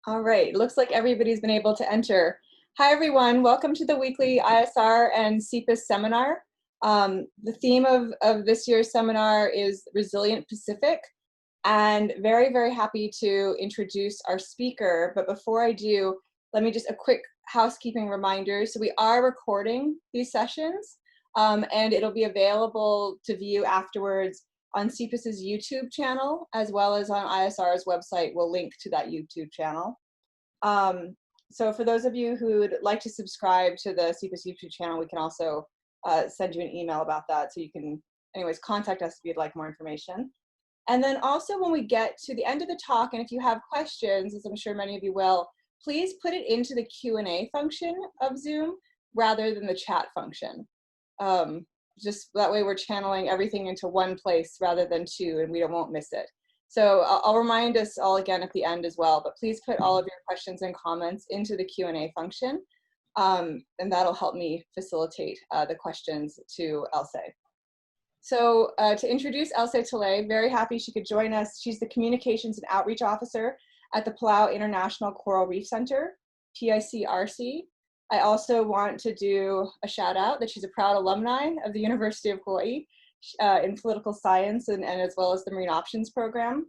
All right, looks like everybody's been able to enter. Hi everyone, welcome to the weekly ISR and CPIS seminar. The theme of this year's seminar is Resilient Pacific, and very happy to introduce our speaker. But before I do, let me just a quick housekeeping reminder. So we are recording these sessions, and it'll be available to view afterwards on CPIS's YouTube channel, as well as on ISR's website. We'll link to that YouTube channel. So for those of you who would like to subscribe to the CPIS YouTube channel, we can also send you an email about that. So you can, anyways, contact us if you'd like more information. And then also when we get to the end of the talk, and if you have questions, as I'm sure many of you will, please put it into the Q&A function of Zoom rather than the chat function. Just that way we're channeling everything into one place rather than two, and we won't miss it. So I'll remind us all again at the end as well, but please put all of your questions and comments into the Q&A function, and that'll help me facilitate the questions to Elsei. So to introduce Elsei Tellei, very happy she could join us. She's the Communications and Outreach Officer at the Palau International Coral Reef Center, PICRC. I also want to do a shout out that she's a proud alumni of the University of Hawaii in political science and as well as the Marine Options Program.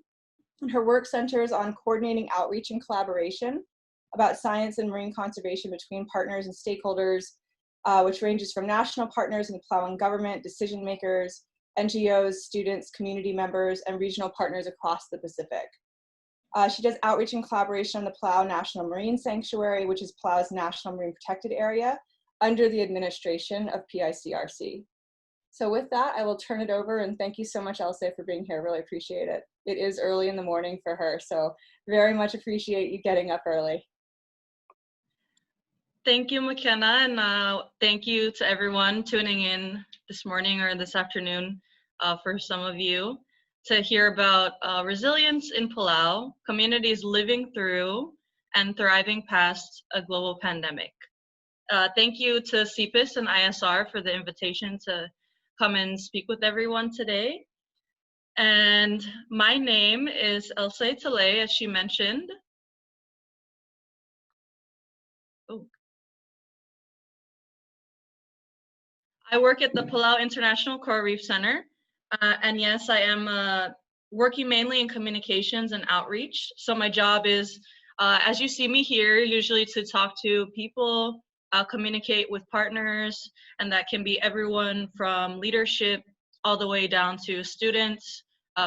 And her work centers on coordinating outreach and collaboration about science and marine conservation between partners and stakeholders, which ranges from national partners in the Palauan government, decision makers, NGOs, students, community members, and regional partners across the Pacific. She does outreach and collaboration on the Palau National Marine Sanctuary, which is Palau's national marine protected area under the administration of PICRC. So with that, I will turn it over, and thank you so much, Elsei, for being here. Really appreciate it. It is early in the morning for her, so very much appreciate you getting up early. Thank you, McKenna, and thank you to everyone tuning in this morning or this afternoon for some of you to hear about resilience in Palau, communities living through and thriving past a global pandemic. Thank you to CPIS and ISR for the invitation to come and speak with everyone today. And my name is Elsei Tellei, as she mentioned. Oh. I work at the Palau International Coral Reef Center. And yes, I am working mainly in communications and outreach. So my job is, as you see me here, usually to talk to people, communicate with partners, and that can be everyone from leadership all the way down to students,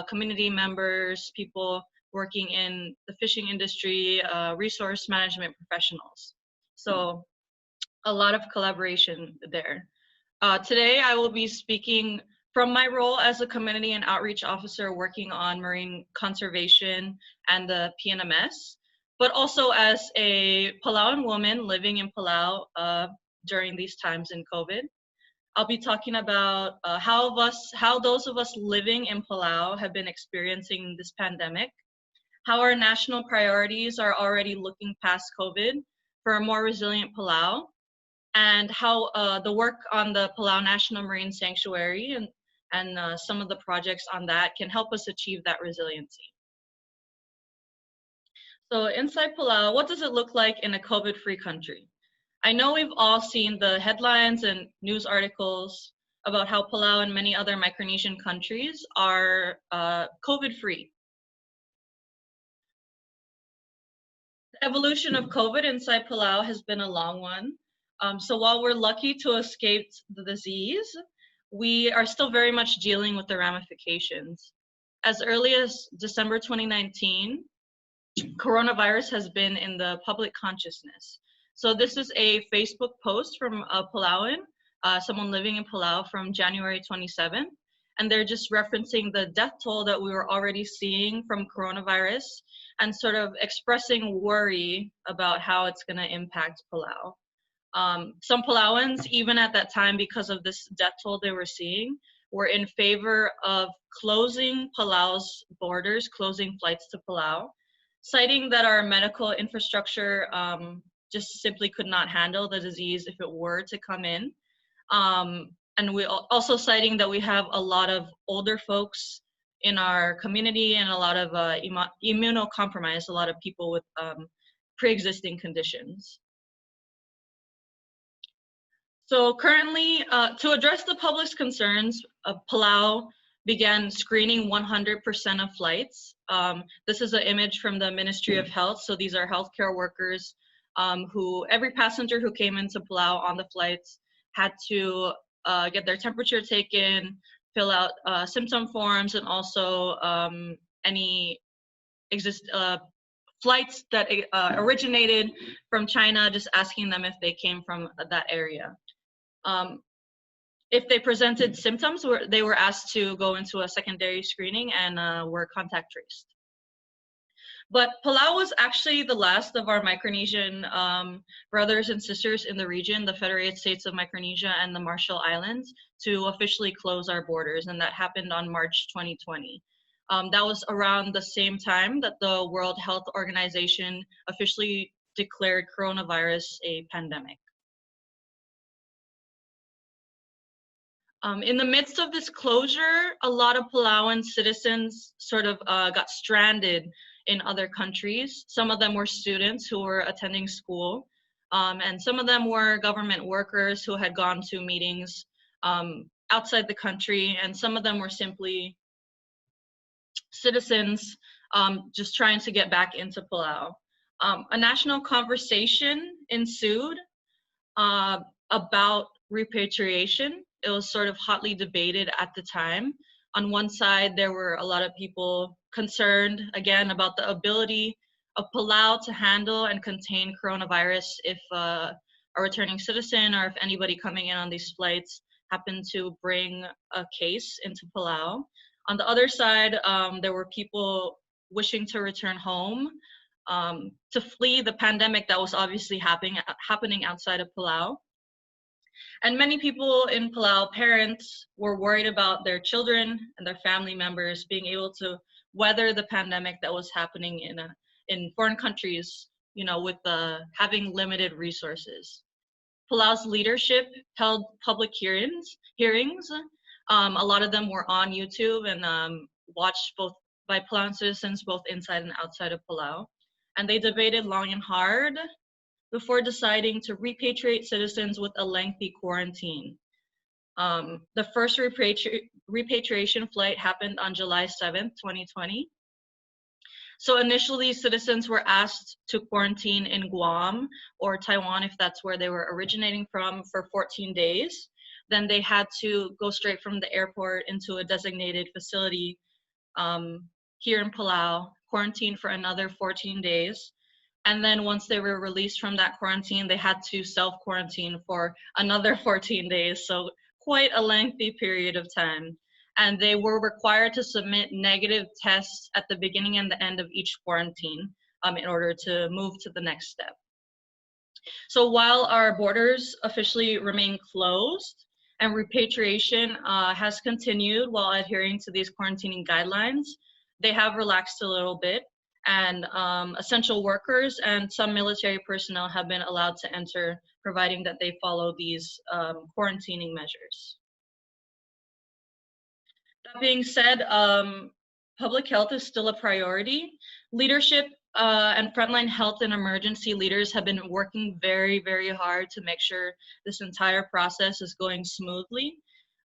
community members, people working in the fishing industry, resource management professionals. So a lot of collaboration there. Today I will be speaking from my role as a community and outreach officer working on marine conservation and the PNMS, but also as a Palauan woman living in Palau during these times in COVID. I'll be talking about how those of us living in Palau have been experiencing this pandemic, how our national priorities are already looking past COVID for a more resilient Palau, and how the work on the Palau National Marine Sanctuary and some of the projects on that can help us achieve that resiliency. So inside Palau, what does it look like in a COVID-free country? I know we've all seen the headlines and news articles about how Palau and many other Micronesian countries are COVID-free. The evolution of COVID inside Palau has been a long one. So while we're lucky to escape the disease, we are still very much dealing with the ramifications. As early as December 2019, coronavirus has been in the public consciousness. So this is a Facebook post from a Palauan, someone living in Palau, from January 27th. And they're just referencing the death toll that we were already seeing from coronavirus and sort of expressing worry about how it's going to impact Palau. Some Palauans, even at that time, because of this death toll they were seeing, were in favor of closing Palau's borders, closing flights to Palau, citing that our medical infrastructure just simply could not handle the disease if it were to come in. And we also citing that we have a lot of older folks in our community and a lot of immunocompromised, a lot of people with pre-existing conditions. So currently, to address the public's concerns, Palau began screening 100% of flights. This is an image from the Ministry of Health. So these are healthcare workers who, every passenger who came into Palau on the flights had to get their temperature taken, fill out symptom forms, and also any flights that originated from China, just asking them if they came from that area. If they presented symptoms, they were asked to go into a secondary screening and were contact traced. But Palau was actually the last of our Micronesian brothers and sisters in the region, the Federated States of Micronesia and the Marshall Islands, to officially close our borders, and that happened on March 2020. That was around the same time that the World Health Organization officially declared coronavirus a pandemic. In the midst of this closure, a lot of Palauan citizens sort of got stranded in other countries. Some of them were students who were attending school, and some of them were government workers who had gone to meetings outside the country, and some of them were simply citizens just trying to get back into Palau. A national conversation ensued about repatriation. It was sort of hotly debated at the time. On one side, there were a lot of people concerned, again, about the ability of Palau to handle and contain coronavirus if a returning citizen or if anybody coming in on these flights happened to bring a case into Palau. On the other side, there were people wishing to return home to flee the pandemic that was obviously happening outside of Palau. And many people in Palau, parents, were worried about their children and their family members being able to weather the pandemic that was happening in foreign countries, you know, with having limited resources. Palau's leadership held public hearings. A lot of them were on YouTube and watched both by Palauan citizens, both inside and outside of Palau. And they debated long and hard before deciding to repatriate citizens with a lengthy quarantine. The first repatriation flight happened on July 7th, 2020. So initially, citizens were asked to quarantine in Guam or Taiwan, if that's where they were originating from, for 14 days. Then they had to go straight from the airport into a designated facility here in Palau, quarantine for another 14 days. And then once they were released from that quarantine, they had to self-quarantine for another 14 days. So quite a lengthy period of time. And they were required to submit negative tests at the beginning and the end of each quarantine in order to move to the next step. So while our borders officially remain closed and repatriation has continued while adhering to these quarantining guidelines, they have relaxed a little bit. And essential workers and some military personnel have been allowed to enter, providing that they follow these quarantining measures. That being said, public health is still a priority. Leadership and frontline health and emergency leaders have been working very, very hard to make sure this entire process is going smoothly.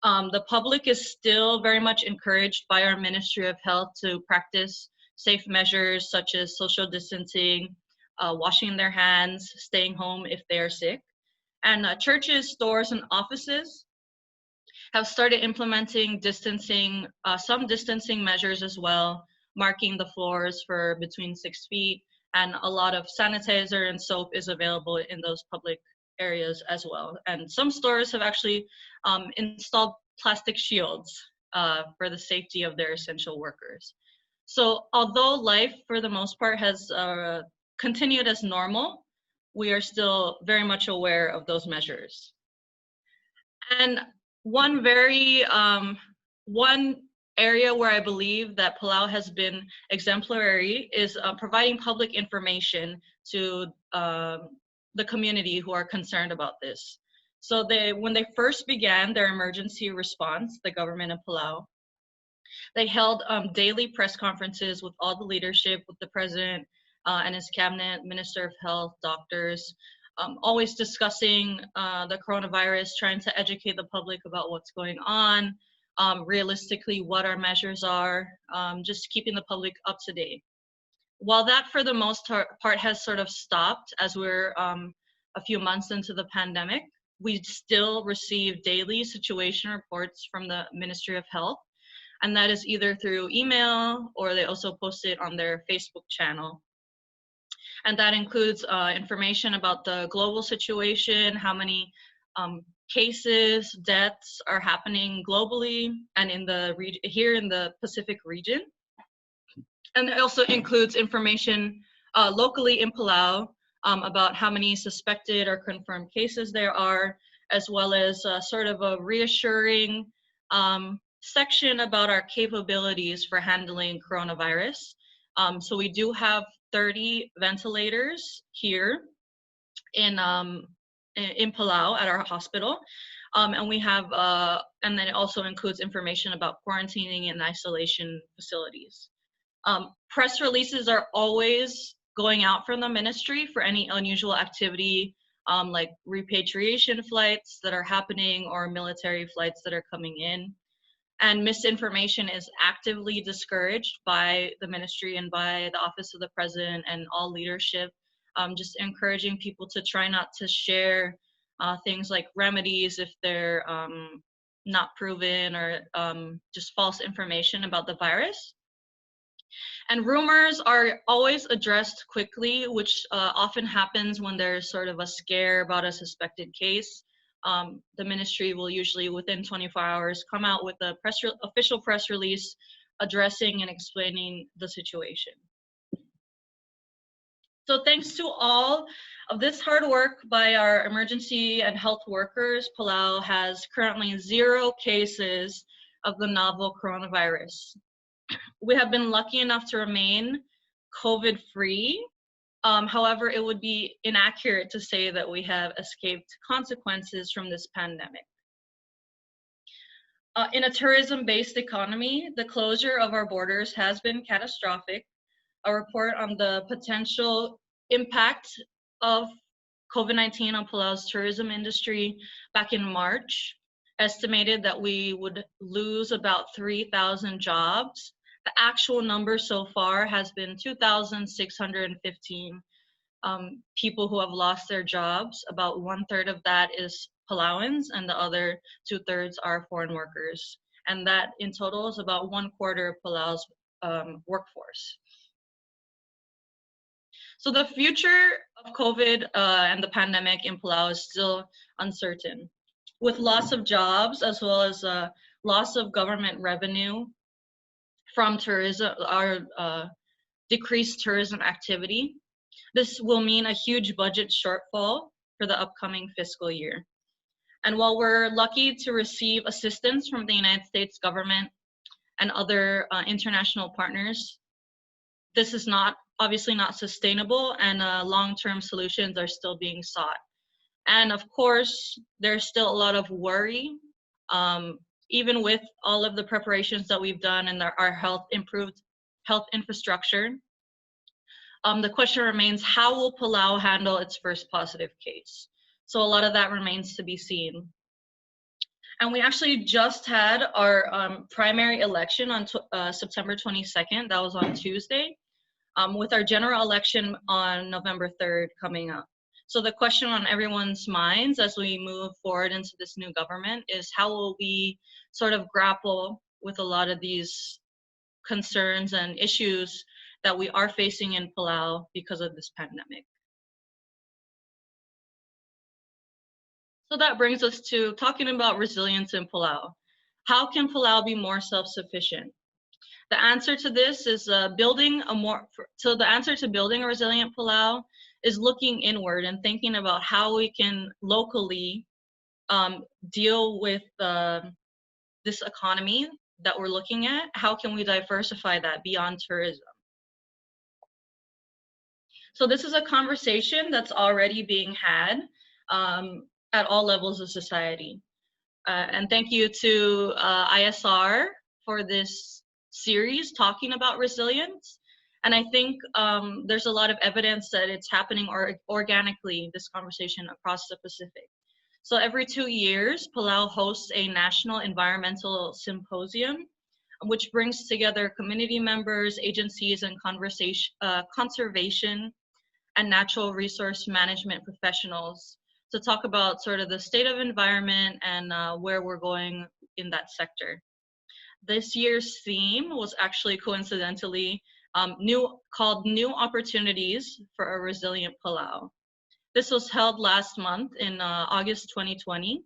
The public is still very much encouraged by our Ministry of Health to practice safe measures such as social distancing, washing their hands, staying home if they are sick. And churches, stores, and offices have started implementing distancing, some distancing measures as well, marking the floors for between 6 feet, and a lot of sanitizer and soap is available in those public areas as well. And some stores have actually installed plastic shields for the safety of their essential workers. So although life for the most part has continued as normal, we are still very much aware of those measures. And one area where I believe that Palau has been exemplary is providing public information to the community who are concerned about this. So when they first began their emergency response, the government of Palau, they held daily press conferences with all the leadership, with the president and his cabinet, Minister of Health, doctors, always discussing the coronavirus, trying to educate the public about what's going on, realistically what our measures are, just keeping the public up to date. While that for the most part has sort of stopped as we're a few months into the pandemic, we still receive daily situation reports from the Ministry of Health, and that is either through email or they also post it on their Facebook channel. And that includes information about the global situation, how many cases, deaths are happening globally and in the here in the Pacific region. And it also includes information locally in Palau about how many suspected or confirmed cases there are, as well as sort of a reassuring section about our capabilities for handling coronavirus. So we do have 30 ventilators here in Palau at our hospital. And we have, and then it also includes information about quarantining and isolation facilities. Press releases are always going out from the ministry for any unusual activity, like repatriation flights that are happening or military flights that are coming in. And misinformation is actively discouraged by the ministry and by the Office of the President and all leadership, just encouraging people to try not to share things like remedies if they're not proven, or just false information about the virus. And rumors are always addressed quickly, which often happens when there's sort of a scare about a suspected case. The ministry will usually within 24 hours come out with a official press release addressing and explaining the situation. So thanks to all of this hard work by our emergency and health workers, Palau has currently 0 cases of the novel coronavirus. We have been lucky enough to remain COVID-free. However, it would be inaccurate to say that we have escaped consequences from this pandemic. In a tourism-based economy, the closure of our borders has been catastrophic. A report on the potential impact of COVID-19 on Palau's tourism industry back in March estimated that we would lose about 3,000 jobs. The actual number so far has been 2,615 people who have lost their jobs. About 1/3 of that is Palauans, and the other 2/3 are foreign workers. And that in total is about 1/4 of Palau's workforce. So the future of COVID and the pandemic in Palau is still uncertain. With loss of jobs as well as loss of government revenue from tourism, our decreased tourism activity, this will mean a huge budget shortfall for the upcoming fiscal year. And while we're lucky to receive assistance from the United States government and other international partners, this is obviously not sustainable, and long-term solutions are still being sought. And of course, there's still a lot of worry, even with all of the preparations that we've done and our improved health infrastructure. The question remains, how will Palau handle its first positive case? So a lot of that remains to be seen. And we actually just had our primary election on September 22nd. That was on Tuesday, with our general election on November 3rd coming up. So the question on everyone's minds as we move forward into this new government is how will we sort of grapple with a lot of these concerns and issues that we are facing in Palau because of this pandemic. So that brings us to talking about resilience in Palau. How can Palau be more self-sufficient? The answer to this is building a resilient Palau is looking inward and thinking about how we can locally deal with this economy that we're looking at. How can we diversify that beyond tourism? So this is a conversation that's already being had at all levels of society. And thank you to ISR for this series talking about resilience. And I think there's a lot of evidence that it's happening organically, this conversation across the Pacific. So every 2 years, Palau hosts a national environmental symposium, which brings together community members, agencies, and conservation and natural resource management professionals to talk about sort of the state of environment and where we're going in that sector. This year's theme was actually coincidentally called New Opportunities for a Resilient Palau. This was held last month in August 2020.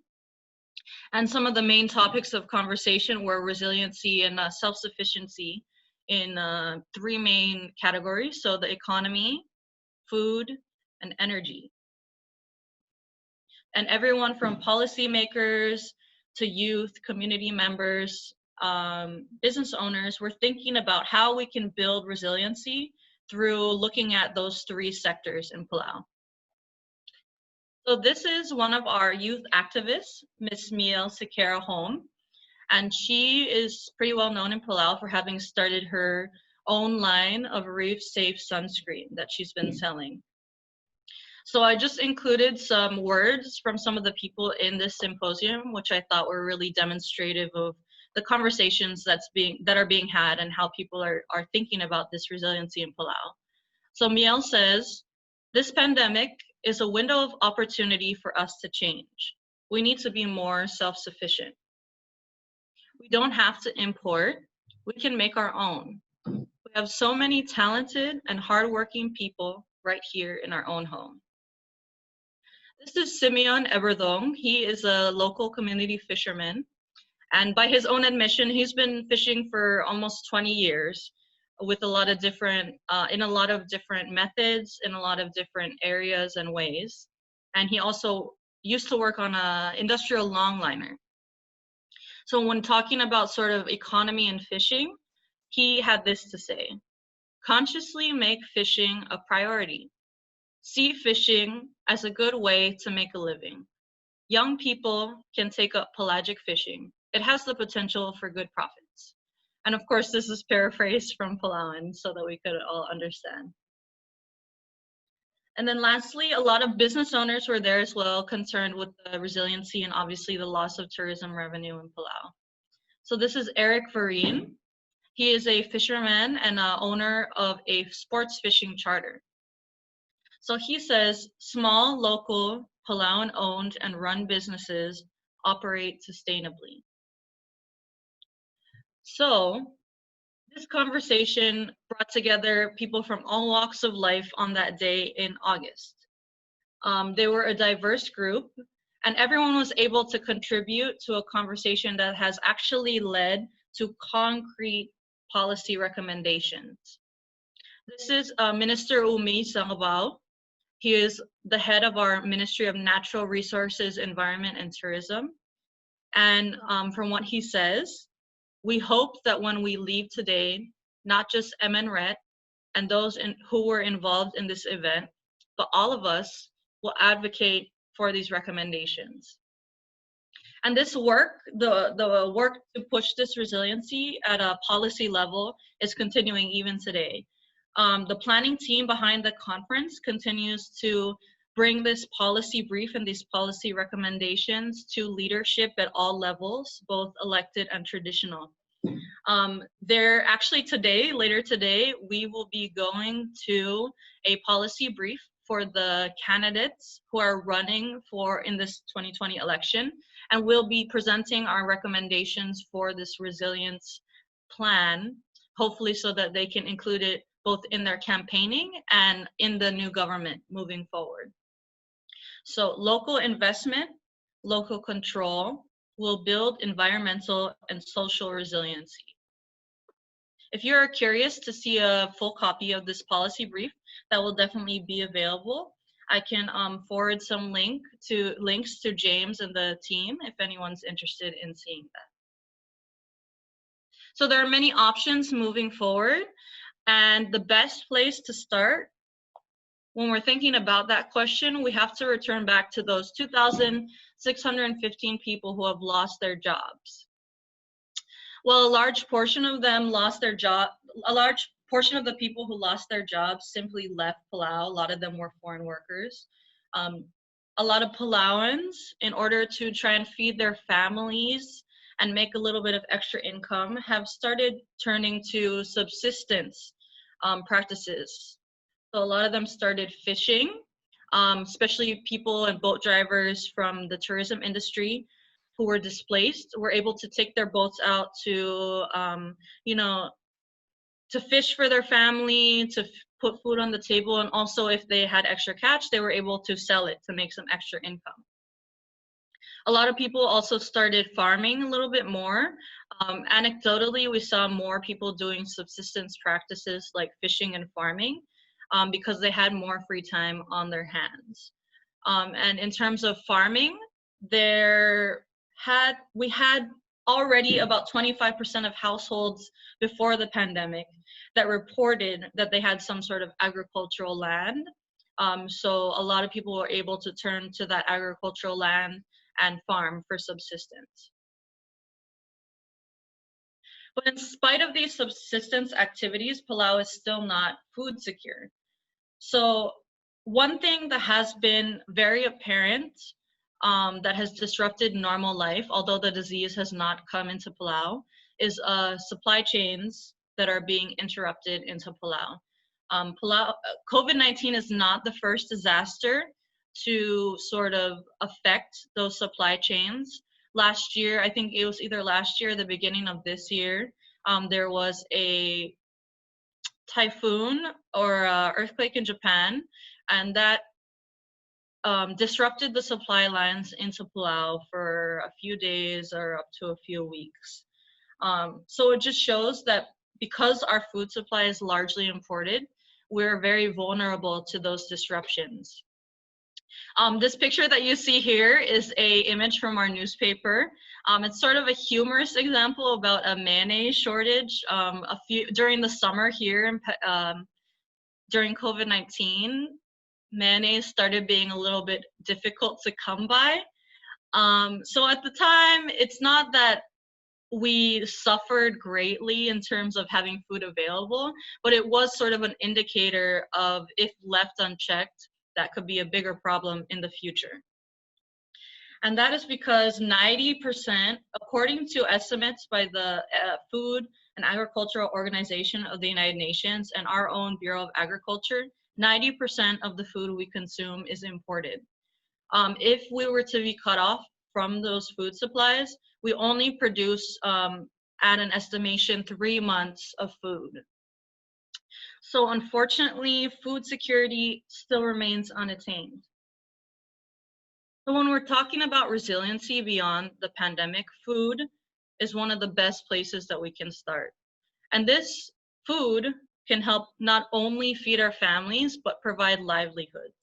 And some of the main topics of conversation were resiliency and self-sufficiency in 3 main categories. So the economy, food, and energy. And everyone from policymakers to youth, community members, business owners were thinking about how we can build resiliency through looking at those 3 sectors in Palau. So this is one of our youth activists, Miss Elsei Tellei, and she is pretty well known in Palau for having started her own line of Reef safe sunscreen that she's been selling. So I just included some words from some of the people in this symposium, which I thought were really demonstrative of the conversations that are being had and how people are thinking about this resiliency in Palau. So Miel says, this pandemic is a window of opportunity for us to change. We need to be more self-sufficient. We don't have to import, we can make our own. We have so many talented and hardworking people right here in our own home. This is Simeon Eberdong. He is a local community fisherman. And by his own admission, he's been fishing for almost 20 years with a lot of different, in a lot of different methods, in a lot of different areas and ways. And he also used to work on an industrial longliner. So when talking about sort of economy and fishing, he had this to say: consciously make fishing a priority. See fishing as a good way to make a living. Young people can take up pelagic fishing. It has the potential for good profits. And of course, this is paraphrased from Palauan so that we could all understand. And then lastly, a lot of business owners were there as well, concerned with the resiliency and obviously the loss of tourism revenue in Palau. So this is Eric Vereen. He is a fisherman and owner of a sports fishing charter. So he says, small, local, Palauan-owned and run businesses operate sustainably. So this conversation brought together people from all walks of life on that day in August. They were a diverse group, and everyone was able to contribute to a conversation that has actually led to concrete policy recommendations. This is Minister Umi Sangabao. He is the head of our Ministry of Natural Resources, Environment, and Tourism. And from what he says, we hope that when we leave today, not just MNRET and those who were involved in this event, but all of us will advocate for these recommendations. And this work, the work to push this resiliency at a policy level is continuing even today. The planning team behind the conference continues to bring this policy brief and these policy recommendations to leadership at all levels, both elected and traditional. They're actually later today, we will be going to a policy brief for the candidates who are running for in this 2020 election, and we'll be presenting our recommendations for this resilience plan, hopefully so that they can include it both in their campaigning and in the new government moving forward. So local investment, local control will build environmental and social resiliency. If you're curious to see a full copy of this policy brief, that will definitely be available. I can forward some links to James and the team if anyone's interested in seeing that. So there are many options moving forward, and the best place to start when we're thinking about that question, we have to return back to those 2,615 people who have lost their jobs. Well, a large portion of them lost their job. A large portion of the people who lost their jobs simply left Palau. A lot of them were foreign workers. A lot of Palauans, in order to try and feed their families and make a little bit of extra income, have started turning to subsistence practices. So a lot of them started fishing, especially people and boat drivers from the tourism industry who were displaced were able to take their boats out to, to fish for their family, to put food on the table, and also if they had extra catch, they were able to sell it to make some extra income. A lot of people also started farming a little bit more. Anecdotally, we saw more people doing subsistence practices like fishing and farming because they had more free time on their hands. And in terms of farming, we had already about 25% of households before the pandemic that reported that they had some sort of agricultural land. So a lot of people were able to turn to that agricultural land and farm for subsistence. But in spite of these subsistence activities, Palau is still not food secure. So one thing that has been very apparent that has disrupted normal life, although the disease has not come into Palau, is supply chains that are being interrupted into Palau. COVID-19 is not the first disaster to sort of affect those supply chains. Last year, I think it was either last year or the beginning of this year, there was a typhoon or earthquake in Japan, and that disrupted the supply lines into Palau for a few days or up to a few weeks. So it just shows that because our food supply is largely imported, we're very vulnerable to those disruptions. This picture that you see here is an image from our newspaper. It's sort of a humorous example about a mayonnaise shortage. During the summer here, during COVID-19, mayonnaise started being a little bit difficult to come by. So at the time, it's not that we suffered greatly in terms of having food available, but it was sort of an indicator of, if left unchecked, that could be a bigger problem in the future. And that is because 90%, according to estimates by the Food and Agricultural Organization of the United Nations and our own Bureau of Agriculture, 90% of the food we consume is imported. If we were to be cut off from those food supplies, we only produce, at an estimation, 3 months of food. So unfortunately, food security still remains unattained. So when we're talking about resiliency beyond the pandemic, food is one of the best places that we can start. And this food can help not only feed our families, but provide livelihoods.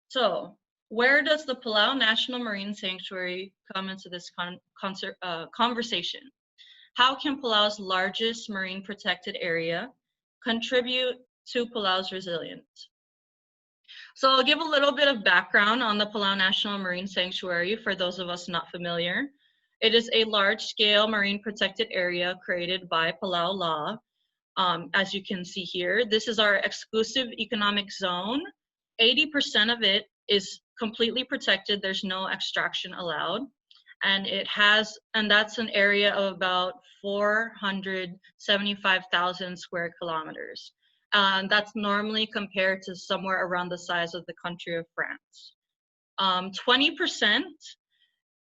So where does the Palau National Marine Sanctuary come into this conversation? How can Palau's largest marine protected area contribute to Palau's resilience? So I'll give a little bit of background on the Palau National Marine Sanctuary for those of us not familiar. It is a large-scale marine protected area created by Palau law. As you can see here, this is our exclusive economic zone. 80% of it is completely protected. There's no extraction allowed. And that's an area of about 475,000 square kilometers. That's normally compared to somewhere around the size of the country of France. 20%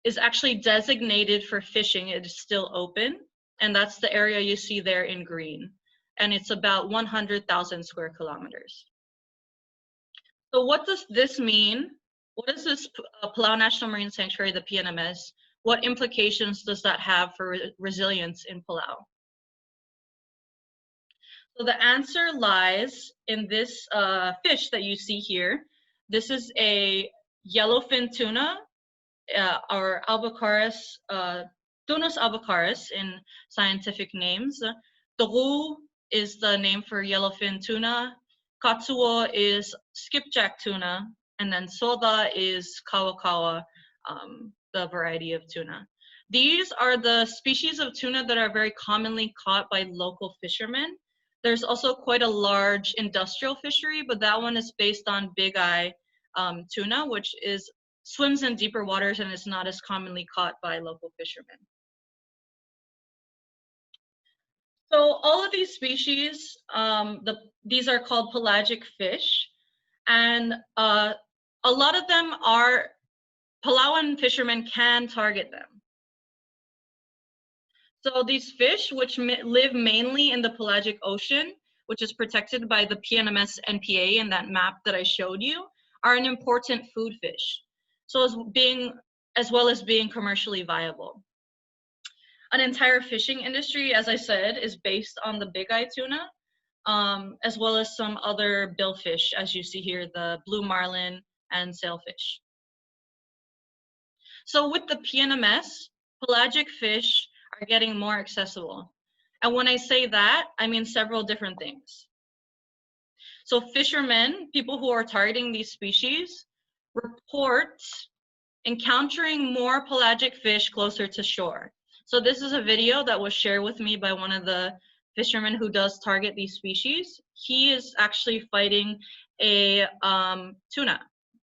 is actually designated for fishing. It is still open, and that's the area you see there in green. And it's about 100,000 square kilometers. So what does this mean? What is this Palau National Marine Sanctuary, the PNMS? What implications does that have for resilience in Palau? So the answer lies in this fish that you see here. This is a yellowfin tuna, or albacaris, Tunus albacaris in scientific names. Toru is the name for yellowfin tuna. Katsuo is skipjack tuna, and then soda is kawakawa, the variety of tuna. These are the species of tuna that are very commonly caught by local fishermen. There's also quite a large industrial fishery, but that one is based on big eye tuna, which swims in deeper waters and is not as commonly caught by local fishermen. So all of these species, these are called pelagic fish, and a lot of them are, Palauan fishermen can target them. So these fish, which live mainly in the pelagic ocean, which is protected by the PNMS NPA in that map that I showed you, are an important food fish, so as well as being commercially viable. An entire fishing industry, as I said, is based on the big eye tuna, as well as some other billfish, as you see here, the blue marlin and sailfish. So with the PNMS, pelagic fish are getting more accessible. And when I say that, I mean several different things. So fishermen, people who are targeting these species, report encountering more pelagic fish closer to shore. So this is a video that was shared with me by one of the fishermen who does target these species. He is actually fighting a tuna.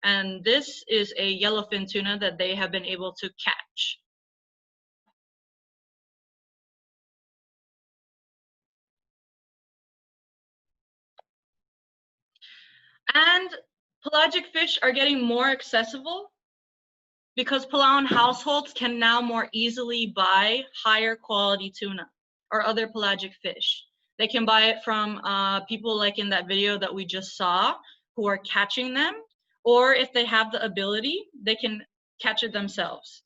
And this is a yellowfin tuna that they have been able to catch. And pelagic fish are getting more accessible because Palauan households can now more easily buy higher quality tuna or other pelagic fish. They can buy it from people like in that video that we just saw who are catching them, or if they have the ability, they can catch it themselves.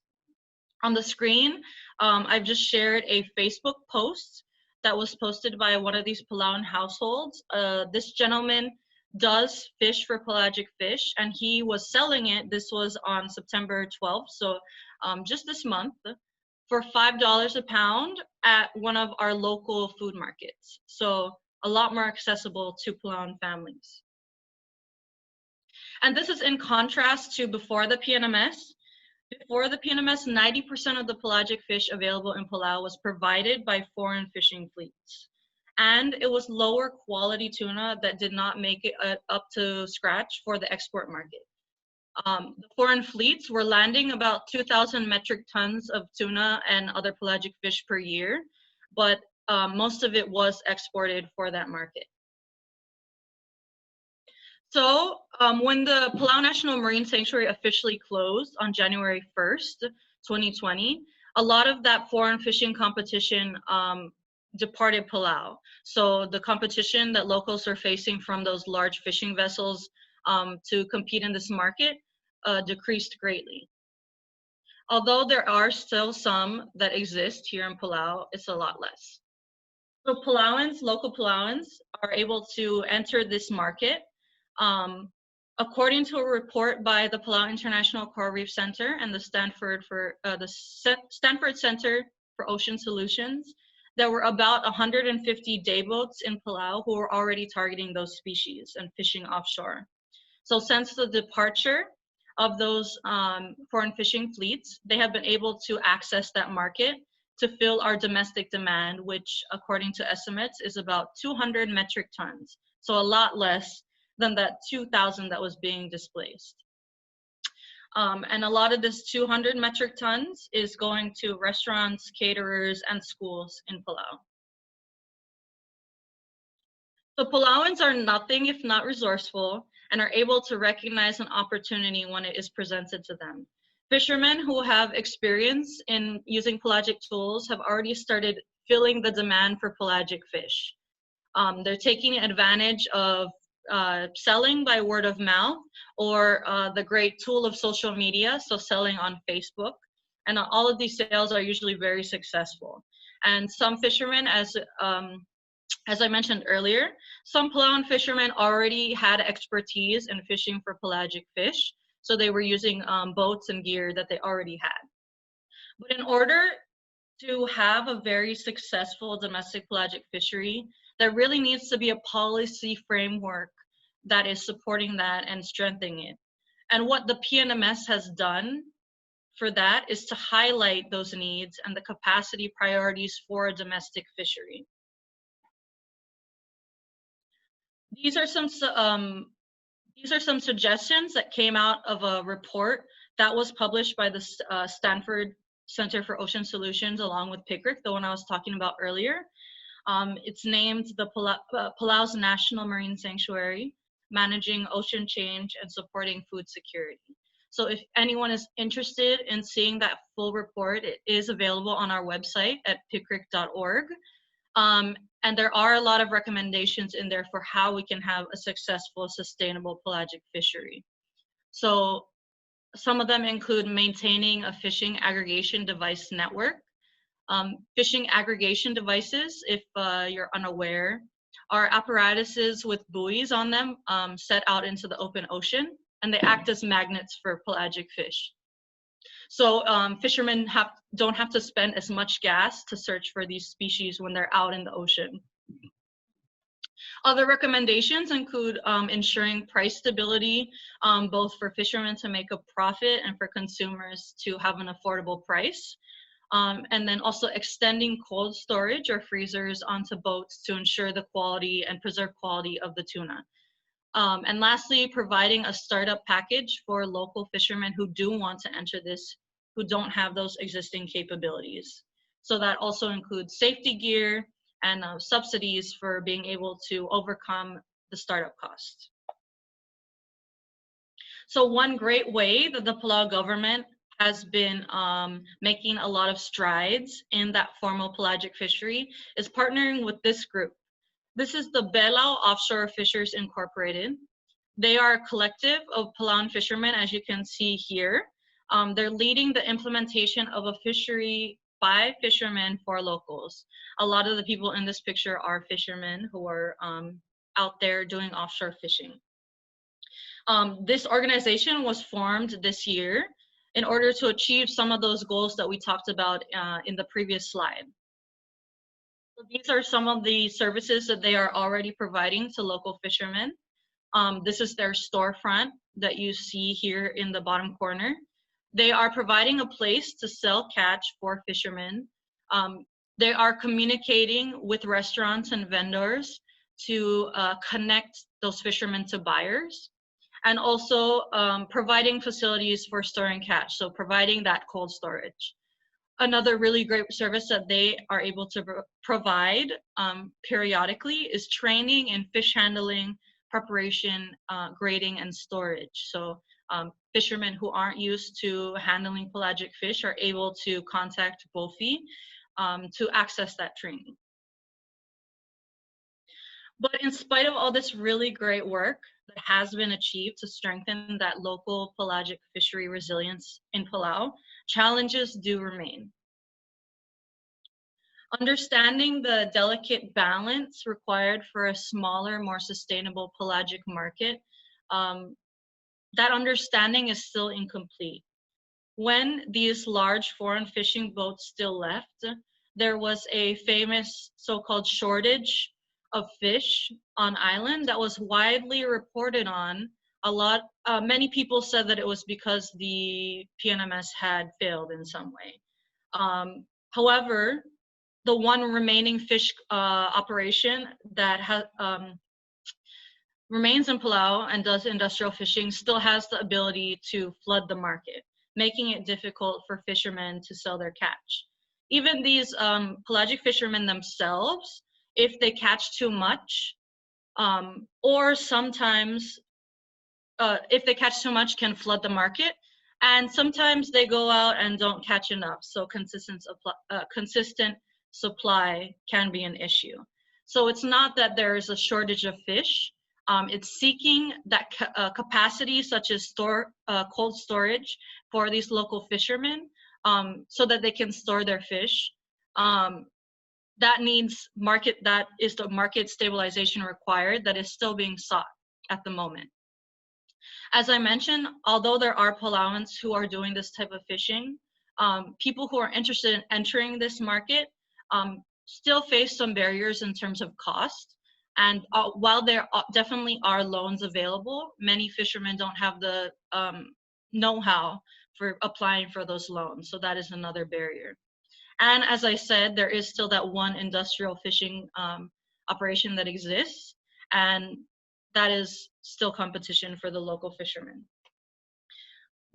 On the screen, I've just shared a Facebook post that was posted by one of these Palauan households. This gentleman does fish for pelagic fish, and he was selling it. This was on September 12th, so just this month, for $5 a pound at one of our local food markets. So a lot more accessible to Palauan families. And this is in contrast to before the PNMS. Before the PNMS, 90% of the pelagic fish available in Palau was provided by foreign fishing fleets. And it was lower quality tuna that did not make it up to scratch for the export market. The foreign fleets were landing about 2,000 metric tons of tuna and other pelagic fish per year, but most of it was exported for that market. So when the Palau National Marine Sanctuary officially closed on January 1st, 2020, a lot of that foreign fishing competition departed Palau. So the competition that locals are facing from those large fishing vessels to compete in this market decreased greatly. Although there are still some that exist here in Palau, it's a lot less. So Palauans, local Palauans, are able to enter this market. According to a report by the Palau International Coral Reef Center and the Stanford Center for Ocean Solutions, there were about 150 day boats in Palau who were already targeting those species and fishing offshore. So since the departure of those foreign fishing fleets, they have been able to access that market to fill our domestic demand, which according to estimates is about 200 metric tons. So a lot less than that 2,000 that was being displaced. And a lot of this 200 metric tons is going to restaurants, caterers, and schools in Palau. So Palauans are nothing if not resourceful and are able to recognize an opportunity when it is presented to them. Fishermen who have experience in using pelagic tools have already started filling the demand for pelagic fish. They're taking advantage of selling by word of mouth or the great tool of social media, so selling on Facebook. And all of these sales are usually very successful. And some fishermen, as I mentioned earlier, some Palauan fishermen already had expertise in fishing for pelagic fish, so they were using boats and gear that they already had. But in order to have a very successful domestic pelagic fishery, there really needs to be a policy framework that is supporting that and strengthening it. And what the PNMS has done for that is to highlight those needs and the capacity priorities for a domestic fishery. These are some suggestions that came out of a report that was published by the Stanford Center for Ocean Solutions along with PICRC, the one I was talking about earlier. It's named the Palau National Marine Sanctuary, Managing Ocean Change and Supporting Food Security. So if anyone is interested in seeing that full report, it is available on our website at picric.org. And there are a lot of recommendations in there for how we can have a successful, sustainable pelagic fishery. So some of them include maintaining a fishing aggregation device network. Fishing aggregation devices, if you're unaware, are apparatuses with buoys on them set out into the open ocean, and they act as magnets for pelagic fish. So fishermen don't have to spend as much gas to search for these species when they're out in the ocean. Other recommendations include ensuring price stability, both for fishermen to make a profit and for consumers to have an affordable price. And then also extending cold storage or freezers onto boats to ensure the quality and preserve quality of the tuna. And lastly, providing a startup package for local fishermen who do want to enter this, who don't have those existing capabilities. So that also includes safety gear and subsidies for being able to overcome the startup cost. So one great way that the Palau government has been making a lot of strides in that formal pelagic fishery is partnering with this group. This is the Belao Offshore Fishers Incorporated. They are a collective of Palauan fishermen, as you can see here. They're leading the implementation of a fishery by fishermen for locals. A lot of the people in this picture are fishermen who are out there doing offshore fishing. This organization was formed this year in order to achieve some of those goals that we talked about in the previous slide. So these are some of the services that they are already providing to local fishermen. This is their storefront that you see here in the bottom corner. They are providing a place to sell catch for fishermen. They are communicating with restaurants and vendors to connect those fishermen to buyers, and also providing facilities for storing catch, so providing that cold storage. Another really great service that they are able to provide periodically is training in fish handling, preparation, grading, and storage. So fishermen who aren't used to handling pelagic fish are able to contact BOFI to access that training. But in spite of all this really great work that has been achieved to strengthen that local pelagic fishery resilience in Palau, challenges do remain. Understanding the delicate balance required for a smaller, more sustainable pelagic market, that understanding is still incomplete. When these large foreign fishing boats still left, there was a famous so-called shortage of fish on island that was widely reported on. Many people said that it was because the PNMS had failed in some way. However, the one remaining fish operation that remains in Palau and does industrial fishing still has the ability to flood the market, making it difficult for fishermen to sell their catch. Even these pelagic fishermen themselves, if they catch too much, or sometimes if they catch too much, can flood the market. And sometimes they go out and don't catch enough. So consistent supply can be an issue. So it's not that there is a shortage of fish. It's seeking that capacity, such as cold storage for these local fishermen, so that they can store their fish. That is the market stabilization required that is still being sought at the moment. As I mentioned, although there are Palauans who are doing this type of fishing, people who are interested in entering this market still face some barriers in terms of cost. And while there definitely are loans available, many fishermen don't have the know-how for applying for those loans. So that is another barrier. And as I said, there is still that one industrial fishing operation that exists, and that is still competition for the local fishermen.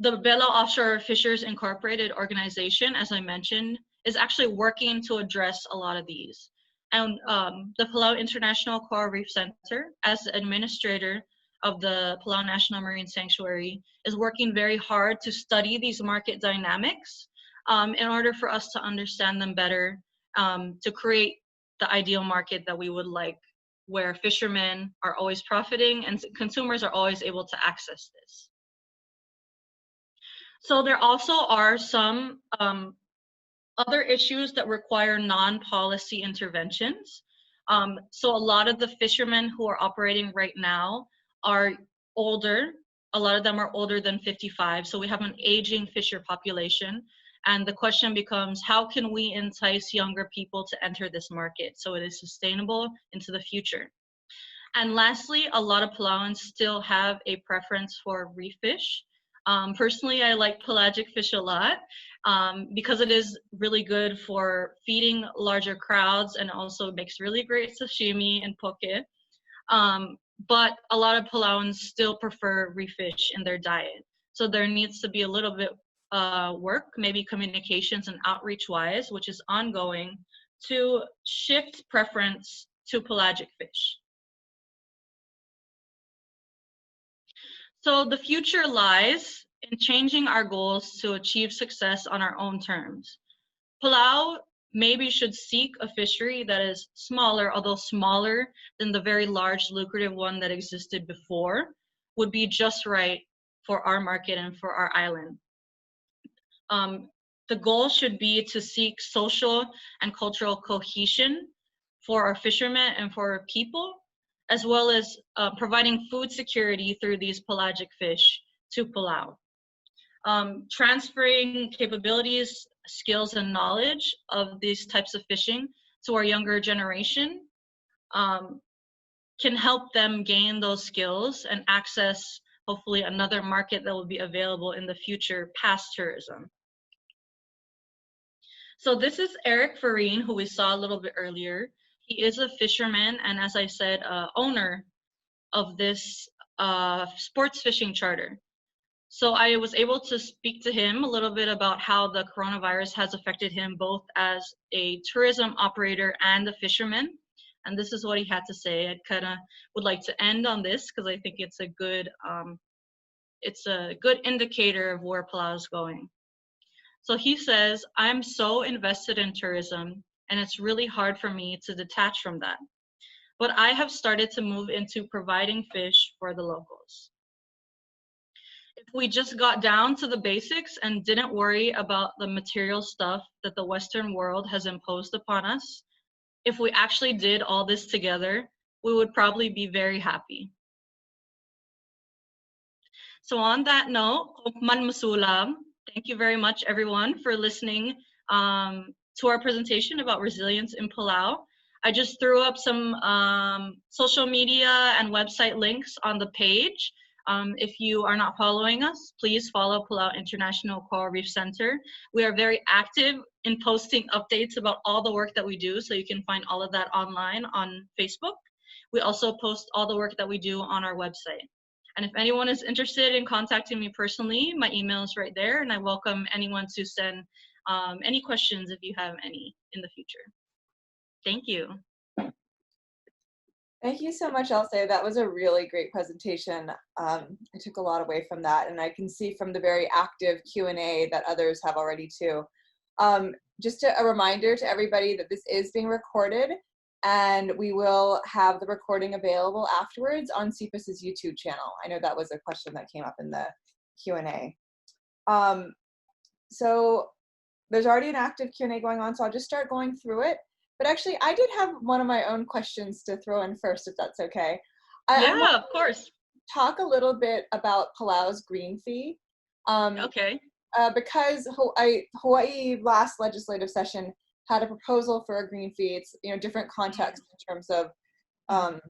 The Palau Offshore Fishers Incorporated organization, as I mentioned, is actually working to address a lot of these. And the Palau International Coral Reef Center, as the administrator of the Palau National Marine Sanctuary, is working very hard to study these market dynamics in order for us to understand them better, to create the ideal market that we would like, where fishermen are always profiting and consumers are always able to access this. So there also are some other issues that require non-policy interventions. So a lot of the fishermen who are operating right now are older. A lot of them are older than 55. So we have an aging fisher population. And the question becomes, how can we entice younger people to enter this market so it is sustainable into the future? And lastly, a lot of Palauans still have a preference for reef fish. Personally, I like pelagic fish a lot because it is really good for feeding larger crowds and also makes really great sashimi and poke. But a lot of Palauans still prefer reef fish in their diet. So there needs to be a little bit work, maybe communications and outreach wise, which is ongoing, to shift preference to pelagic fish. So the future lies in changing our goals to achieve success on our own terms. Palau maybe should seek a fishery that is smaller, although smaller than the very large lucrative one that existed before, would be just right for our market and for our island. The goal should be to seek social and cultural cohesion for our fishermen and for our people, as well as providing food security through these pelagic fish to Palau. Transferring capabilities, skills, and knowledge of these types of fishing to our younger generation can help them gain those skills and access, hopefully, another market that will be available in the future past tourism. So this is Eric Farine, who we saw a little bit earlier. He is a fisherman and, as I said, owner of this sports fishing charter. So I was able to speak to him a little bit about how the coronavirus has affected him both as a tourism operator and a fisherman. And this is what he had to say. I kind of would like to end on this because I think it's a good indicator of where Palau is going. So he says, I'm so invested in tourism and it's really hard for me to detach from that. But I have started to move into providing fish for the locals. If we just got down to the basics and didn't worry about the material stuff that the Western world has imposed upon us, if we actually did all this together, we would probably be very happy. So on that note, thank you very much, everyone, for listening to our presentation about resilience in Palau. I just threw up some social media and website links on the page. If you are not following us, please follow Palau International Coral Reef Center. We are very active in posting updates about all the work that we do, so you can find all of that online on Facebook. We also post all the work that we do on our website. And if anyone is interested in contacting me personally, my email is right there, and I welcome anyone to send any questions if you have any in the future. Thank you. Thank you so much, Elsei. That was a really great presentation. I took a lot away from that, and I can see from the very active Q&A that others have already too. Just a reminder to everybody that this is being recorded, and we will have the recording available afterwards on CPIC's YouTube channel. I know that was a question that came up in the Q&A. So there's already an active Q&A going on, so I'll just start going through it. But actually, I did have one of my own questions to throw in first, if that's okay. I want Yeah, of course. to talk a little bit about Palau's green fee. Okay. Because Hawaii last legislative session had a proposal for a green fee. It's different context in terms of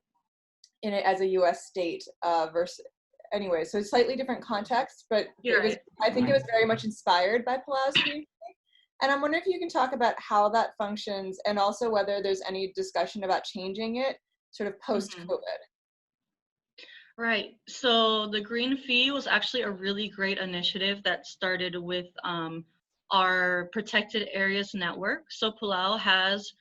in it as a U.S. state versus anyway, so slightly different context, but You're right. I think it was very much inspired by Palau's green fee. And I'm wondering if you can talk about how that functions and also whether there's any discussion about changing it sort of post-COVID. Right. So the Green Fee was actually a really great initiative that started with our protected areas network. So Palau has,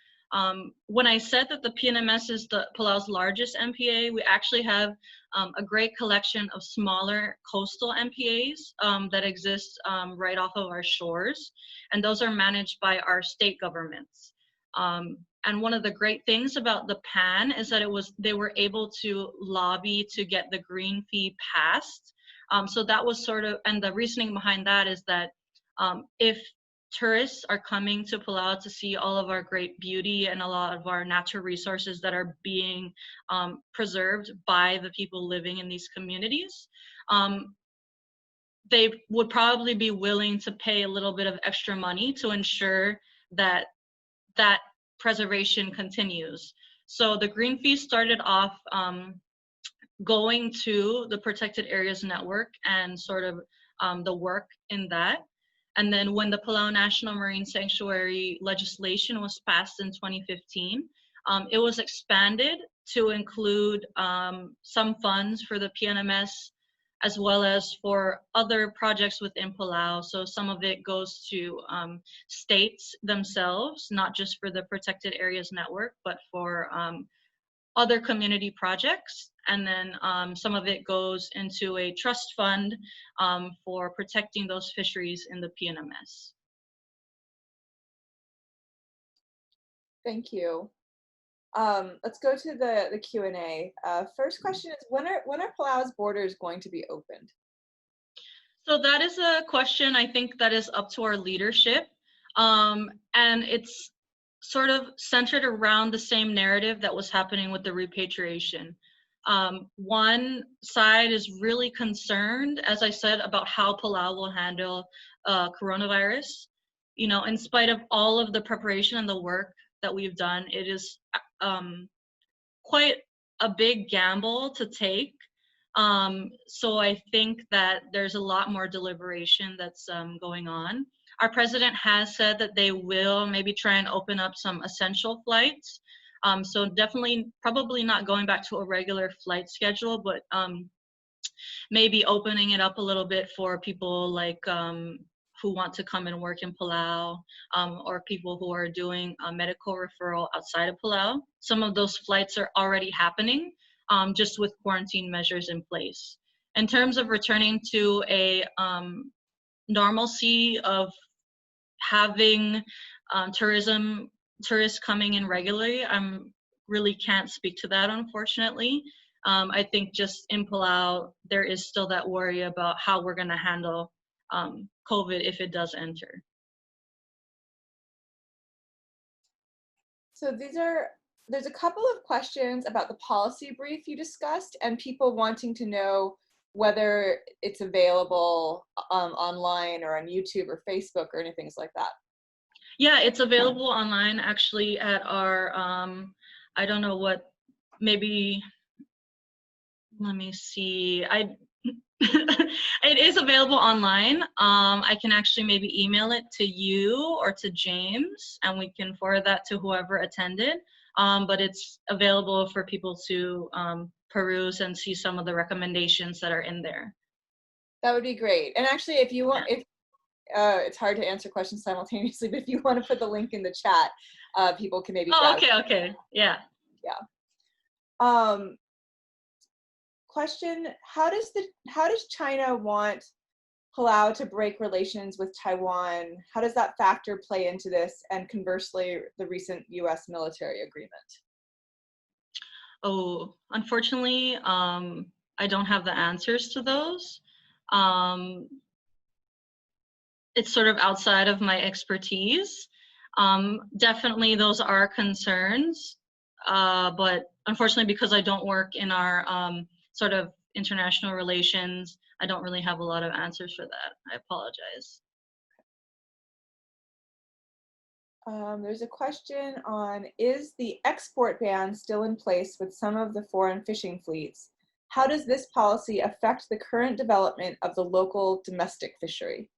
when I said that the PNMS is the Palau's largest MPA, we actually have a great collection of smaller coastal MPAs that exist right off of our shores, and those are managed by our state governments. And one of the great things about the PAN is that they were able to lobby to get the green fee passed. So that was sort of, and the reasoning behind that is that if tourists are coming to Palau to see all of our great beauty and a lot of our natural resources that are being preserved by the people living in these communities, they would probably be willing to pay a little bit of extra money to ensure that that preservation continues. So the green fee started off going to the protected areas network and sort of the work in that. And then when the Palau National Marine Sanctuary legislation was passed in 2015, it was expanded to include some funds for the PNMS as well as for other projects within Palau. So some of it goes to states themselves, not just for the Protected Areas Network, but for other community projects. And then some of it goes into a trust fund for protecting those fisheries in the PNMS. Thank you. Let's go to the Q&A. First question is, when are Palau's borders going to be opened? So that is a question I think that is up to our leadership. And it's sort of centered around the same narrative that was happening with the repatriation. One side is really concerned, as I said, about how Palau will handle coronavirus. In spite of all of the preparation and the work that we've done, it is quite a big gamble to take. So I think that there's a lot more deliberation that's going on. Our president has said that they will maybe try and open up some essential flights. So definitely, probably not going back to a regular flight schedule, but maybe opening it up a little bit for people like who want to come and work in Palau, or people who are doing a medical referral outside of Palau. Some of those flights are already happening, just with quarantine measures in place. In terms of returning to a normalcy of having tourists coming in regularly, I really can't speak to that, unfortunately. I think just in Palau, there is still that worry about how we're going to handle COVID if it does enter. So there's a couple of questions about the policy brief you discussed and people wanting to know whether it's available online or on YouTube or Facebook or anything like that. Yeah, it's available online actually at our, I don't know what, maybe, let me see. It is available online. I can actually maybe email it to you or to James, and we can forward that to whoever attended. But it's available for people to peruse and see some of the recommendations that are in there. That would be great. And actually, if you want, it's hard to answer questions simultaneously, but if you want to put the link in the chat, people can maybe. Oh, okay, yeah. Question, how does China want Palau to break relations with Taiwan? How does that factor play into this, and conversely, the recent US military agreement? Oh, unfortunately, I don't have the answers to those. It's sort of outside of my expertise. Definitely those are concerns, but unfortunately, because I don't work in our sort of international relations, I don't really have a lot of answers for that. I apologize. There's a question on, is the export ban still in place with some of the foreign fishing fleets? How does this policy affect the current development of the local domestic fishery?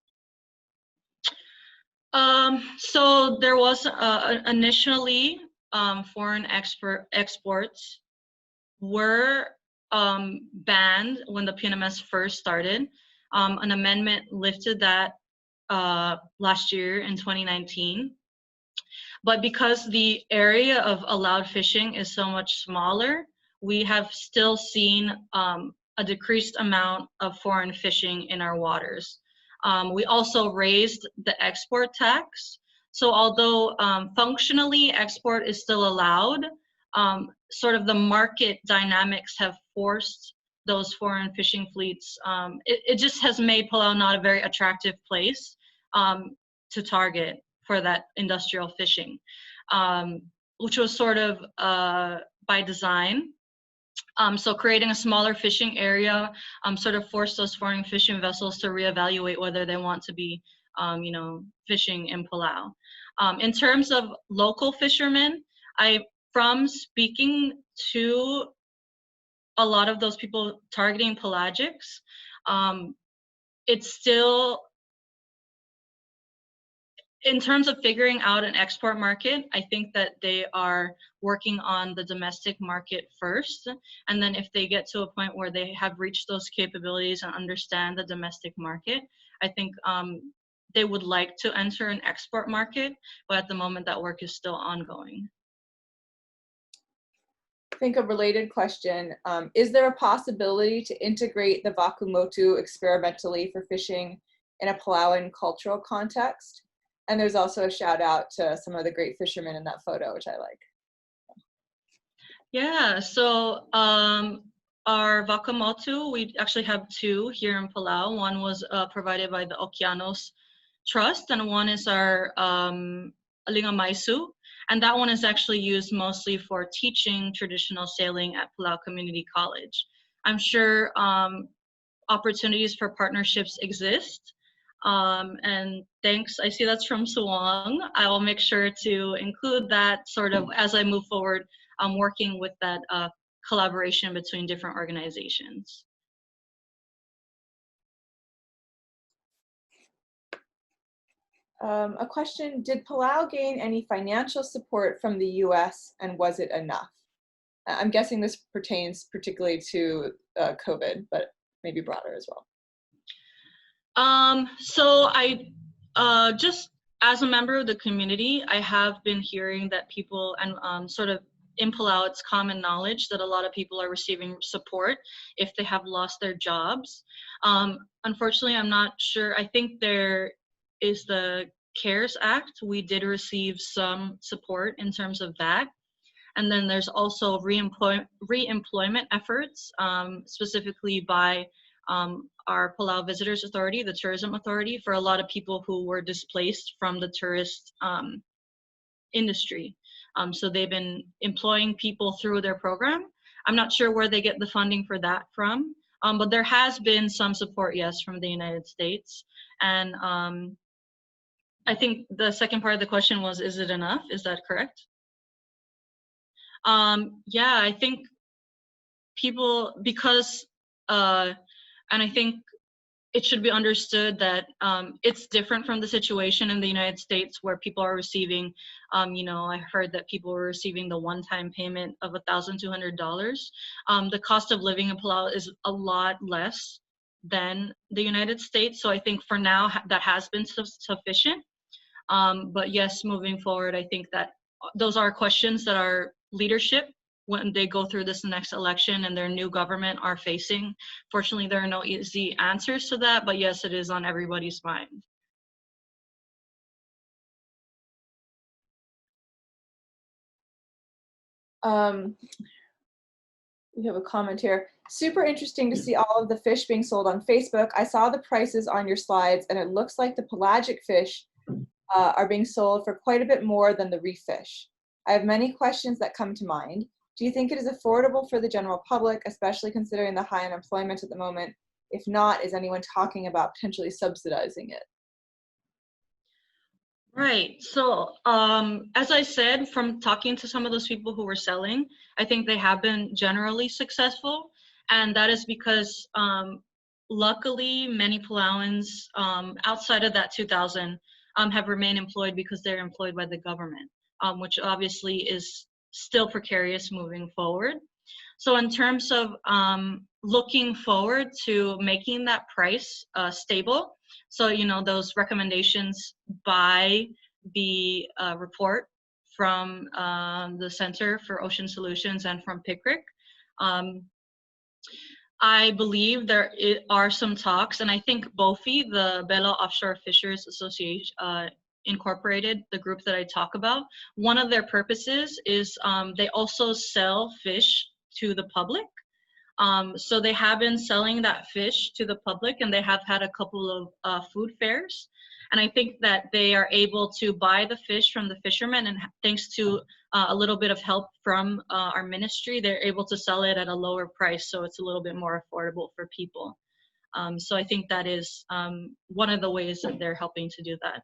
So there was initially foreign exports were banned when the PNMS first started. An amendment lifted that last year in 2019. But because the area of allowed fishing is so much smaller, we have still seen a decreased amount of foreign fishing in our waters. We also raised the export tax. So although functionally export is still allowed, sort of the market dynamics have forced those foreign fishing fleets. It just has made Palau not a very attractive place to target for that industrial fishing, which was sort of by design. So creating a smaller fishing area sort of forced those foreign fishing vessels to reevaluate whether they want to be, fishing in Palau. In terms of local fishermen, from speaking to a lot of those people targeting pelagics, it's still, in terms of figuring out an export market, I think that they are working on the domestic market first. And then if they get to a point where they have reached those capabilities and understand the domestic market, I think they would like to enter an export market, but at the moment that work is still ongoing. I think a related question, is there a possibility to integrate the vaku motu experimentally for fishing in a Palauan cultural context? And there's also a shout out to some of the great fishermen in that photo, which I like. Yeah, so our Wakamotu, we actually have two here in Palau. One was provided by the Okeanos Trust, and one is our Lingamaisu. And that one is actually used mostly for teaching traditional sailing at Palau Community College. I'm sure opportunities for partnerships exist. And thanks, I see that's from Suwang. I will make sure to include that sort of as I move forward, working with that collaboration between different organizations. A question, did Palau gain any financial support from the US, and was it enough? I'm guessing this pertains particularly to COVID, but maybe broader as well. So I, just as a member of the community, I have been hearing that people, and sort of in Palau, it's common knowledge that a lot of people are receiving support if they have lost their jobs. Unfortunately, I'm not sure. I think there is the CARES Act. We did receive some support in terms of that. And then there's also re-employment efforts, specifically by our Palau Visitors Authority, the Tourism Authority, for a lot of people who were displaced from the tourist industry. So they've been employing people through their program. I'm not sure where they get the funding for that from, but there has been some support, yes, from the United States. And I think the second part of the question was, is it enough? Is that correct? Yeah, I think people, because, and I think it should be understood that it's different from the situation in the United States where people are receiving, I heard that people were receiving the one-time payment of $1,200. The cost of living in Palau is a lot less than the United States. So I think for now that has been sufficient. But yes, moving forward, I think that those are questions that our leadership when they go through this next election and their new government are facing. Fortunately, there are no easy answers to that, but yes, it is on everybody's mind. We have a comment here. Super interesting to see all of the fish being sold on Facebook. I saw the prices on your slides, and it looks like the pelagic fish are being sold for quite a bit more than the reef fish. I have many questions that come to mind. Do you think it is affordable for the general public, especially considering the high unemployment at the moment? If not, is anyone talking about potentially subsidizing it? Right. So, as I said, from talking to some of those people who were selling, I think they have been generally successful. And that is because, luckily, many Palauans outside of that 2000 have remained employed because they're employed by the government, which obviously is still precarious moving forward. So in terms of looking forward to making that price stable, so, you know, those recommendations by the report from the Center for Ocean Solutions and from PICRC, I believe there are some talks, and I think BOFI, the Belo Offshore Fishers Association, Incorporated, the group that I talk about, one of their purposes is they also sell fish to the public. So they have been selling that fish to the public, and they have had a couple of food fairs. And I think that they are able to buy the fish from the fishermen, and thanks to a little bit of help from our ministry, they're able to sell it at a lower price, so it's a little bit more affordable for people. So I think that is one of the ways that they're helping to do that.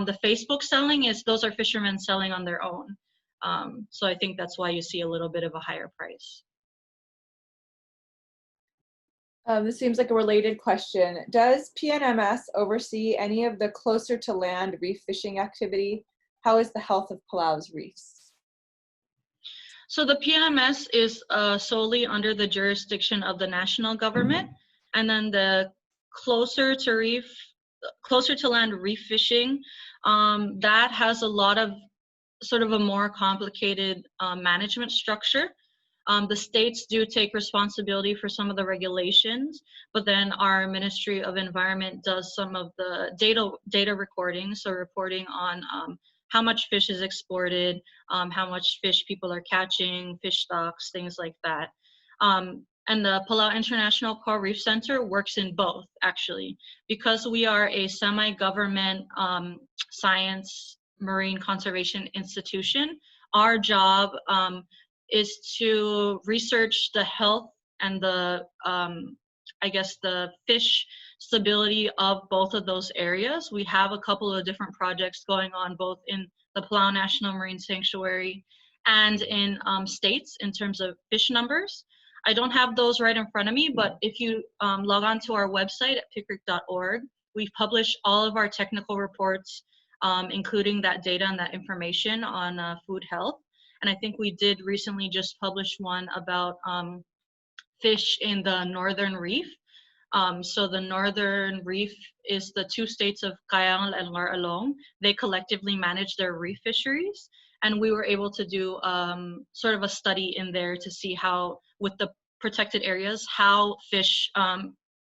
The Facebook selling is, those are fishermen selling on their own. So I think that's why you see a little bit of a higher price. This seems like a related question. Does PNMS oversee any of the closer to land reef fishing activity? How is the health of Palau's reefs? So the PNMS is solely under the jurisdiction of the national government, and then the closer to land reef fishing, that has a lot of sort of a more complicated management structure. The states do take responsibility for some of the regulations, but then our Ministry of Environment does some of the data recording, so reporting on how much fish is exported, how much fish people are catching, fish stocks, things like that. And the Palau International Coral Reef Center works in both, actually. Because we are a semi-government science marine conservation institution, our job is to research the health and the, I guess, the fish stability of both of those areas. We have a couple of different projects going on both in the Palau National Marine Sanctuary and in states in terms of fish numbers. I don't have those right in front of me, but if you log on to our website at PICRC.org, we've published all of our technical reports, including that data and that information on food health. And I think we did recently just publish one about fish in the Northern Reef. So the Northern Reef is the two states of Cayenne and Lar-Along. They collectively manage their reef fisheries. And we were able to do sort of a study in there to see how, with the protected areas, how fish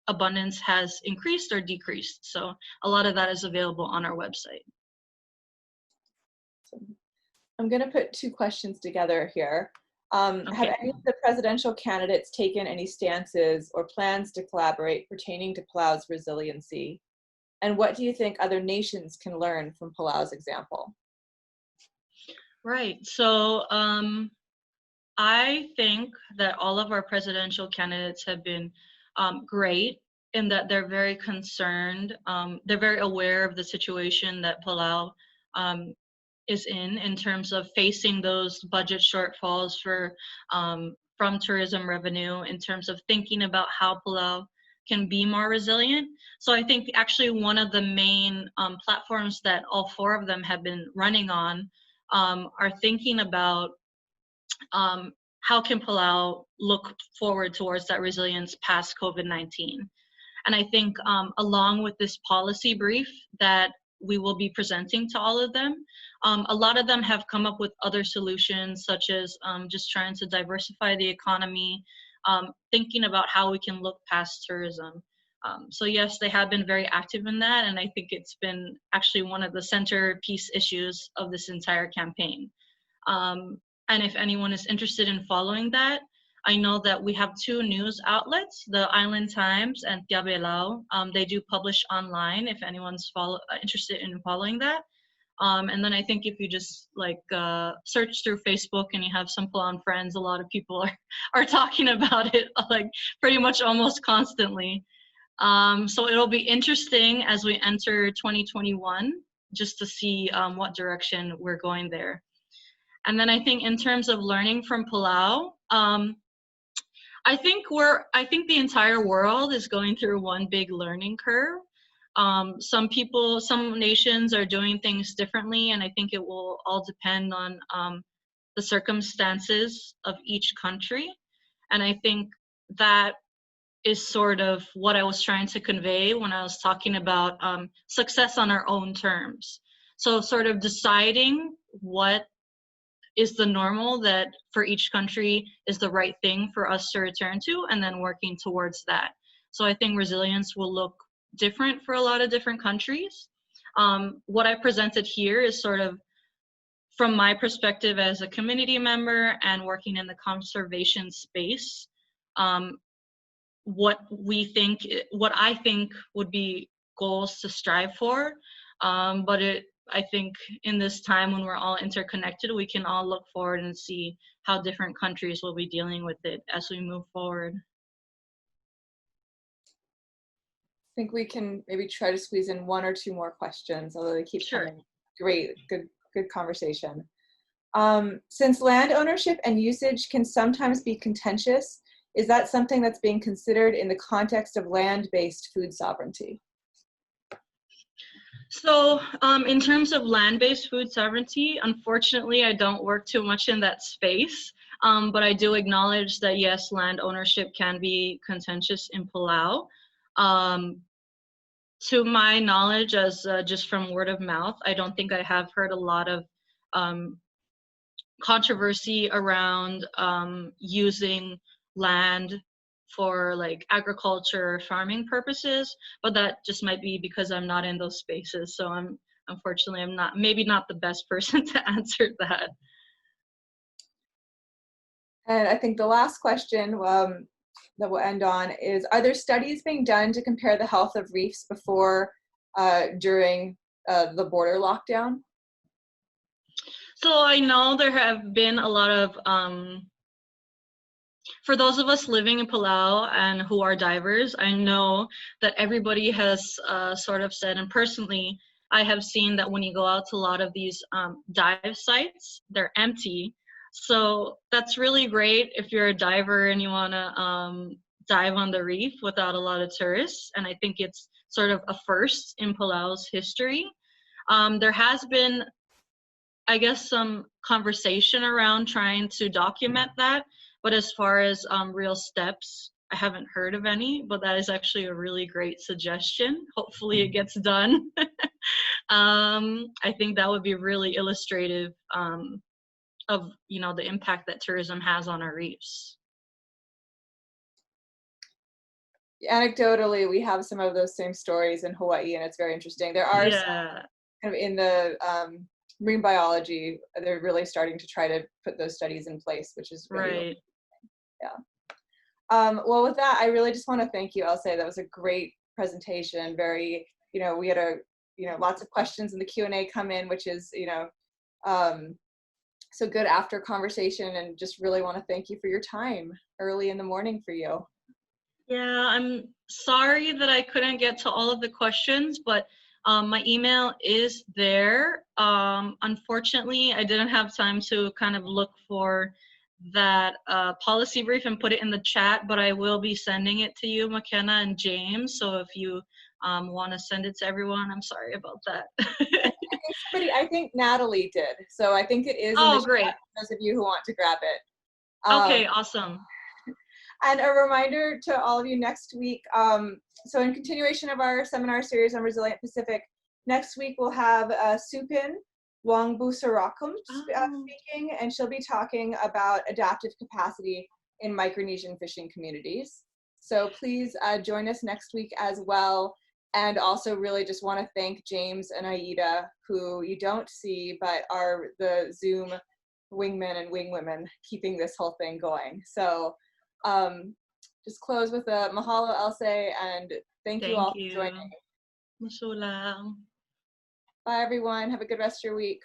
abundance has increased or decreased. So a lot of that is available on our website. I'm going to put two questions together here. Okay. Have any of the presidential candidates taken any stances or plans to collaborate pertaining to Palau's resiliency? And what do you think other nations can learn from Palau's example? Right. So I think that all of our presidential candidates have been great in that they're very concerned. They're very aware of the situation that Palau is in terms of facing those budget shortfalls for from tourism revenue, in terms of thinking about how Palau can be more resilient. So I think actually one of the main platforms that all four of them have been running on are thinking about how can Palau look forward towards that resilience past COVID-19. And I think along with this policy brief that we will be presenting to all of them. A lot of them have come up with other solutions, such as just trying to diversify the economy, thinking about how we can look past tourism. So yes, they have been very active in that, and I think it's been actually one of the centerpiece issues of this entire campaign. And if anyone is interested in following that, I know that we have 2 news outlets, the Island Times and Palau. They do publish online if anyone's interested in following that. And then I think if you just like search through Facebook and you have some Palauan friends, a lot of people are talking about it like pretty much almost constantly. So it'll be interesting as we enter 2021 just to see what direction we're going there. And then I think in terms of learning from Palau, I think the entire world is going through one big learning curve. Some nations are doing things differently, and I think it will all depend on the circumstances of each country. And I think that is sort of what I was trying to convey when I was talking about success on our own terms. So sort of deciding what is the normal that for each country is the right thing for us to return to, and then working towards that. So I think resilience will look different for a lot of different countries. What I presented here is sort of from my perspective as a community member and working in the conservation space, what I think would be goals to strive for. But I think in this time when we're all interconnected, we can all look forward and see how different countries will be dealing with it as we move forward. I think we can maybe try to squeeze in 1 or 2 more questions, although they keep coming. Great, good conversation. Since land ownership and usage can sometimes be contentious, is that something that's being considered in the context of land-based food sovereignty? So in terms of land-based food sovereignty, unfortunately, I don't work too much in that space, but I do acknowledge that yes, land ownership can be contentious in Palau. To my knowledge, as just from word of mouth, I don't think I have heard a lot of controversy around using land for like agriculture or farming purposes, but that just might be because I'm not in those spaces. So unfortunately, I'm maybe not the best person to answer that. And I think the last question that we'll end on is, are there studies being done to compare the health of reefs before, during the border lockdown? So I know there have been a lot of, for those of us living in Palau and who are divers, I know that everybody has sort of said, and personally, I have seen that when you go out to a lot of these dive sites, they're empty. So that's really great if you're a diver and you want to dive on the reef without a lot of tourists. And I think it's sort of a first in Palau's history. There has been, I guess, some conversation around trying to document that. But as far as real steps, I haven't heard of any, but that is actually a really great suggestion. Hopefully it gets done. I think that would be really illustrative of, you know, the impact that tourism has on our reefs. Anecdotally, we have some of those same stories in Hawaii, and it's very interesting. There are some kind of in the marine biology, they're really starting to try to put those studies in place, which is really right. Yeah. Well, with that, I really just want to thank you, Elsei. That was a great presentation. Very, you know, we had lots of questions in the Q&A come in, which is, so good after conversation, and just really want to thank you for your time early in the morning for you. Yeah, I'm sorry that I couldn't get to all of the questions, but my email is there. Unfortunately, I didn't have time to kind of look for that policy brief and put it in the chat, but I will be sending it to you, McKenna and James. So if you want to send it to everyone, I'm sorry about that. I think Natalie did. So I think it is in the great. chat for those of you who want to grab it. Okay, awesome. And a reminder to all of you next week, so in continuation of our seminar series on Resilient Pacific, Next week we'll have Supin Wangbusarakam speaking, and she'll be talking about adaptive capacity in Micronesian fishing communities. So please join us next week as well. And also really just want to thank James and Aida, who you don't see, but are the Zoom wingmen and wingwomen keeping this whole thing going. So just close with a mahalo, Elsei, and thank you all for joining. Masulang. Bye, everyone. Have a good rest of your week.